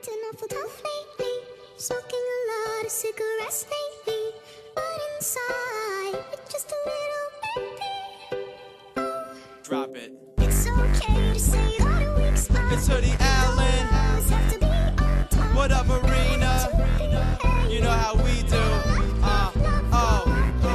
acting awful tough lately. Smoking a lot of cigarettes lately. But inside, it's just a little baby. Drop it. It's okay to say that a weak spot. It's Hoodie Allen. Always have to be on top. What up, Marina? You know how we do.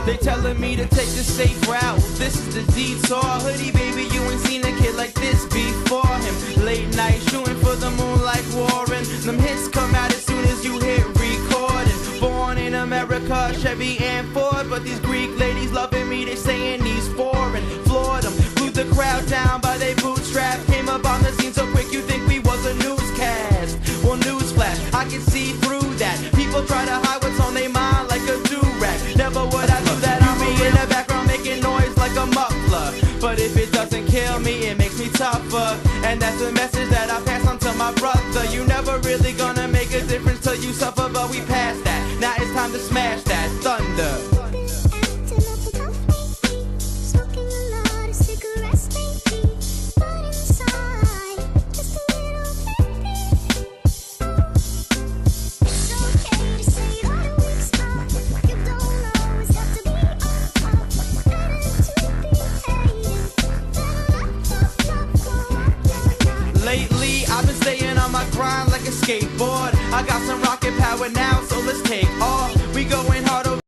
They telling me to take the safe route. This is the detour. Hoodie, baby, you ain't seen a kid like this before him. Late night shooting for the moon like Warren. Them hits come out as soon as you hit recording. Born in America, Chevy and Ford. But these Greek ladies loving me, they saying he's foreign. Floored them, glued the crowd down by they bootstrap. Came up on the scene so quick you think we was a newscast. Well, newsflash, I can see through that. People try to hide what's on their mind like a do-rag. Never would I do that. I'll be in the background making noise like a muffler. But if it doesn't kill me, it makes me tougher. And that's the message that I pass on to my brother. You never really gonna make a difference till you suffer, but we passed that. Now it's time to smash that thunder. Acting awful tough lately. Smoking a lot of cigarettes lately. But inside, just a little baby. It's okay to say that a weak spot. You don't always have to be on top. Better to be hated than not go up. Lately, I've been staying on my grind like a skateboard. I got some rocket power now, so let's take off. We going hard over